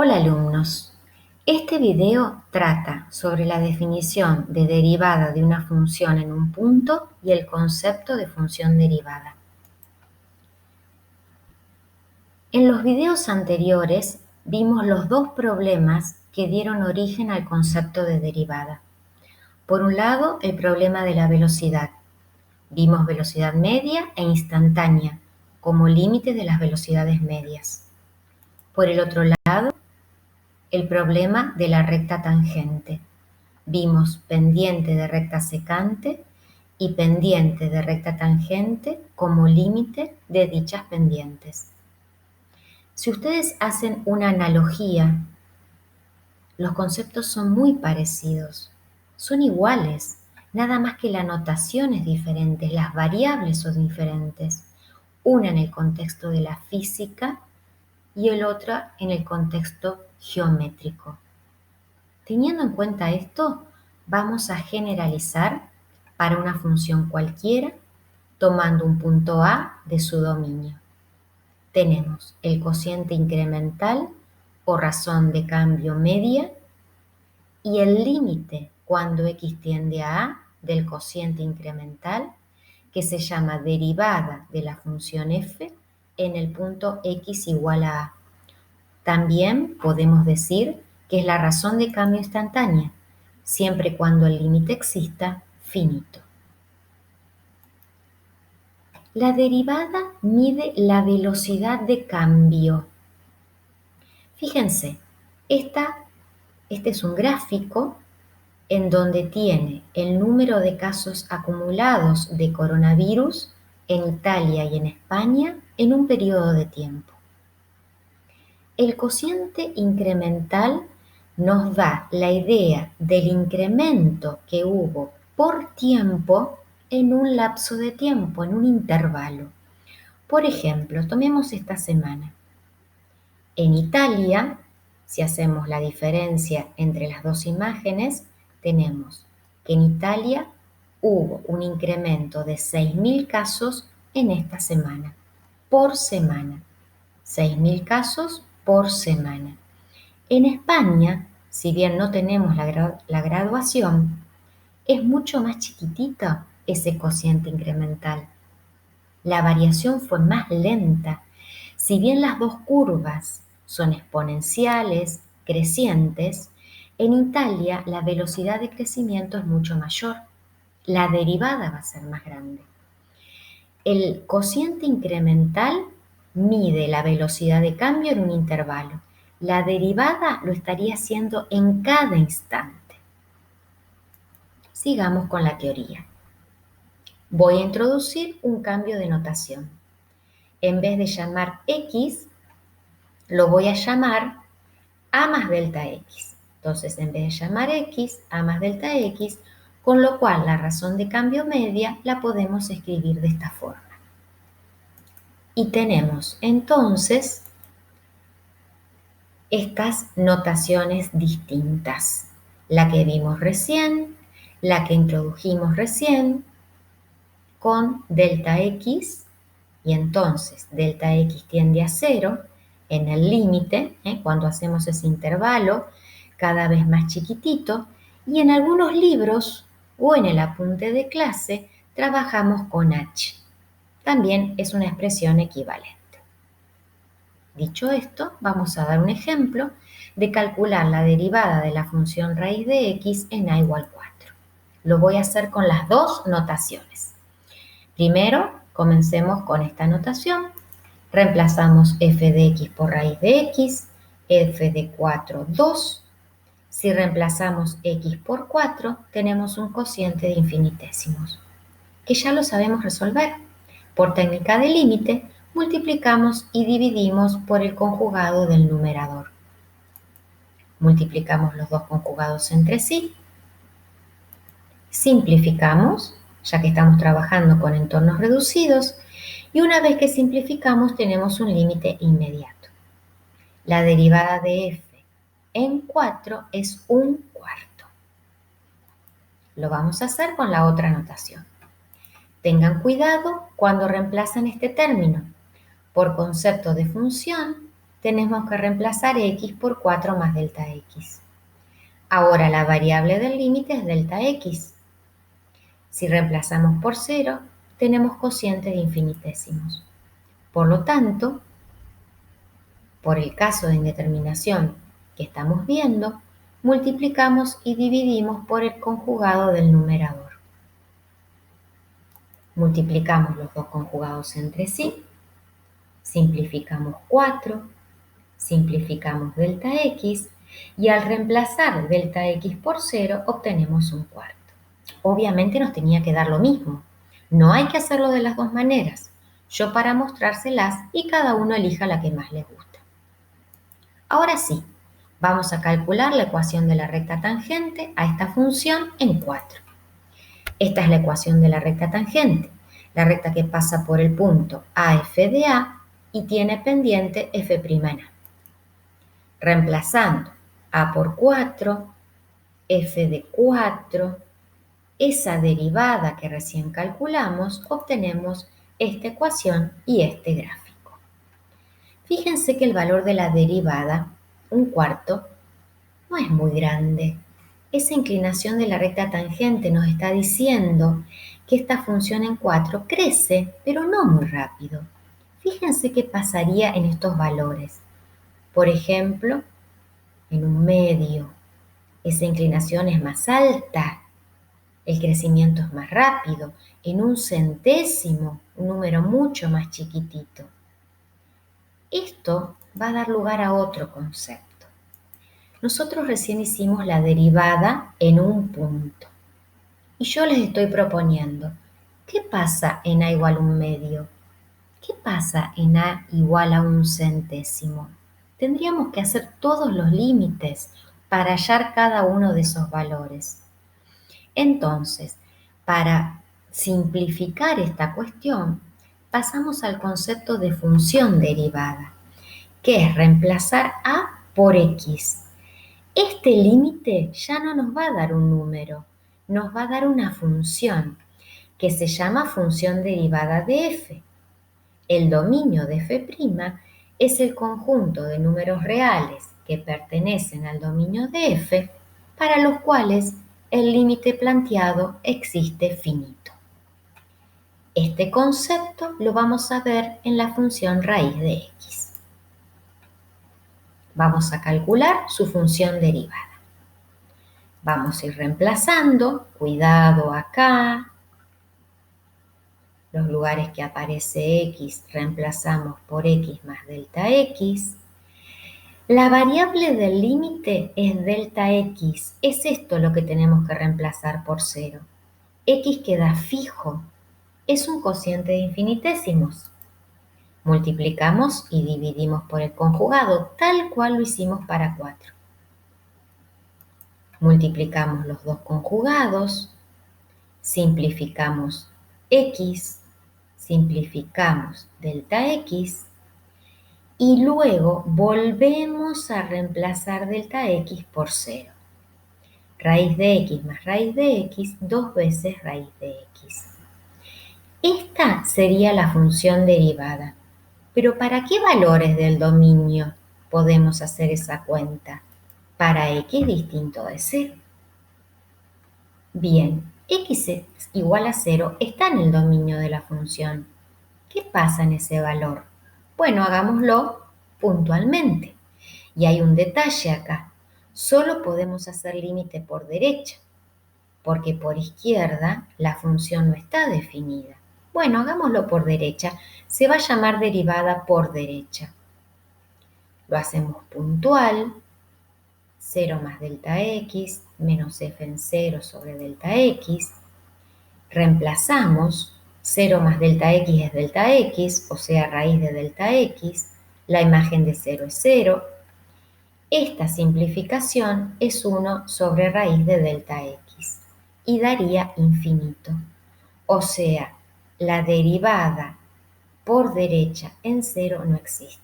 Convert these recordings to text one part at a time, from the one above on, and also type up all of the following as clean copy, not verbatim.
Hola alumnos, este video trata sobre la definición de derivada de una función en un punto y el concepto de función derivada. En los videos anteriores vimos los dos problemas que dieron origen al concepto de derivada. Por un lado, el problema de la velocidad. Vimos velocidad media e instantánea como límites de las velocidades medias. Por el otro lado, el problema de la recta tangente. Vimos pendiente de recta secante y pendiente de recta tangente como límite de dichas pendientes. Si ustedes hacen una analogía, los conceptos son muy parecidos, son iguales, nada más que la notación es diferente, las variables son diferentes, una en el contexto de la física y el otro en el contexto geométrico. Teniendo en cuenta esto, vamos a generalizar para una función cualquiera, tomando un punto A de su dominio. Tenemos el cociente incremental o razón de cambio media y el límite cuando x tiende a A del cociente incremental, que se llama derivada de la función f en el punto x igual a A. También podemos decir que es la razón de cambio instantánea, siempre y cuando el límite exista finito. La derivada mide la velocidad de cambio. Fíjense, este es un gráfico en donde tiene el número de casos acumulados de coronavirus en Italia y en España en un periodo de tiempo. El cociente incremental nos da la idea del incremento que hubo por tiempo en un lapso de tiempo, en un intervalo. Por ejemplo, tomemos esta semana. En Italia, si hacemos la diferencia entre las dos imágenes, tenemos que en Italia hubo un incremento de 6.000 casos en esta semana, por semana. 6.000 casos por semana. En España, si bien no tenemos la graduación, es mucho más chiquitito ese cociente incremental. La variación fue más lenta. Si bien las dos curvas son exponenciales, crecientes, en Italia la velocidad de crecimiento es mucho mayor. La derivada va a ser más grande. El cociente incremental mide la velocidad de cambio en un intervalo. La derivada lo estaría haciendo en cada instante. Sigamos con la teoría. Voy a introducir un cambio de notación. En vez de llamar x, lo voy a llamar a más delta x. Entonces, en vez de llamar x, a más delta x, con lo cual la razón de cambio media la podemos escribir de esta forma. Y tenemos entonces estas notaciones distintas. La que vimos recién, la que introdujimos recién, con delta x, y entonces delta x tiende a 0 en el límite, cuando hacemos ese intervalo cada vez más chiquitito, y en algunos libros o en el apunte de clase trabajamos con h. También es una expresión equivalente. Dicho esto, vamos a dar un ejemplo de calcular la derivada de la función raíz de x en a igual 4. Lo voy a hacer con las dos notaciones. Primero, comencemos con esta notación. Reemplazamos f de x por raíz de x, f de 4, 2. Si reemplazamos x por 4, tenemos un cociente de infinitésimos, que ya lo sabemos resolver. Por técnica de límite, multiplicamos y dividimos por el conjugado del numerador. Multiplicamos los dos conjugados entre sí. Simplificamos, ya que estamos trabajando con entornos reducidos, y una vez que simplificamos tenemos un límite inmediato. La derivada de f en 4 es un cuarto. Lo vamos a hacer con la otra notación. Tengan cuidado cuando reemplazan este término. Por concepto de función, tenemos que reemplazar x por 4 más delta x. Ahora la variable del límite es delta x. Si reemplazamos por 0, tenemos cociente de infinitésimos. Por lo tanto, por el caso de indeterminación que estamos viendo, multiplicamos y dividimos por el conjugado del numerador. Multiplicamos los dos conjugados entre sí, simplificamos 4, simplificamos delta x y al reemplazar delta x por 0 obtenemos un cuarto. Obviamente nos tenía que dar lo mismo. No hay que hacerlo de las dos maneras. Yo para mostrárselas y cada uno elija la que más le gusta. Ahora sí, vamos a calcular la ecuación de la recta tangente a esta función en 4. Esta es la ecuación de la recta tangente, la recta que pasa por el punto AF de A y tiene pendiente F' en A. Reemplazando A por 4, F de 4, esa derivada que recién calculamos, obtenemos esta ecuación y este gráfico. Fíjense que el valor de la derivada, un cuarto, no es muy grande. Esa inclinación de la recta tangente nos está diciendo que esta función en 4 crece, pero no muy rápido. Fíjense qué pasaría en estos valores. Por ejemplo, en un medio, esa inclinación es más alta, el crecimiento es más rápido. En un centésimo, un número mucho más chiquitito. Esto va a dar lugar a otro concepto. Nosotros recién hicimos la derivada en un punto. Y yo les estoy proponiendo, ¿qué pasa en A igual a un medio? ¿Qué pasa en A igual a un centésimo? Tendríamos que hacer todos los límites para hallar cada uno de esos valores. Entonces, para simplificar esta cuestión, pasamos al concepto de función derivada, que es reemplazar A por X. Este límite ya no nos va a dar un número, nos va a dar una función que se llama función derivada de f. El dominio de f' es el conjunto de números reales que pertenecen al dominio de f para los cuales el límite planteado existe finito. Este concepto lo vamos a ver en la función raíz de x. Vamos a calcular su función derivada. Vamos a ir reemplazando, cuidado acá, los lugares que aparece x reemplazamos por x más delta x. La variable del límite es delta x, es esto lo que tenemos que reemplazar por 0. X queda fijo, es un cociente de infinitésimos. Multiplicamos y dividimos por el conjugado, tal cual lo hicimos para 4. Multiplicamos los dos conjugados, simplificamos x, simplificamos delta x y luego volvemos a reemplazar delta x por 0. Raíz de x más raíz de x, 2 veces raíz de x. Esta sería la función derivada. Pero ¿para qué valores del dominio podemos hacer esa cuenta? Para x distinto de 0. Bien, x es igual a 0 está en el dominio de la función. ¿Qué pasa en ese valor? Bueno, hagámoslo puntualmente. Y hay un detalle acá. Solo podemos hacer límite por derecha, porque por izquierda la función no está definida. Bueno, hagámoslo por derecha. Se va a llamar derivada por derecha. Lo hacemos puntual. 0 más delta x menos f en 0 sobre delta x. Reemplazamos, 0 más delta x es delta x, o sea, raíz de delta x. La imagen de 0 es 0. Esta simplificación es 1 sobre raíz de delta x y daría infinito. O sea, la derivada por derecha en 0 no existe.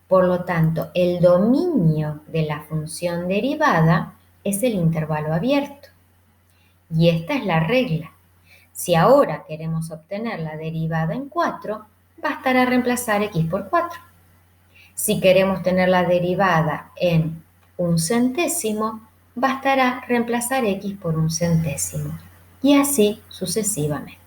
Por lo tanto, el dominio de la función derivada es el intervalo abierto. Y esta es la regla. Si ahora queremos obtener la derivada en 4, bastará reemplazar x por 4. Si queremos tener la derivada en un centésimo, bastará reemplazar x por un centésimo, y así sucesivamente.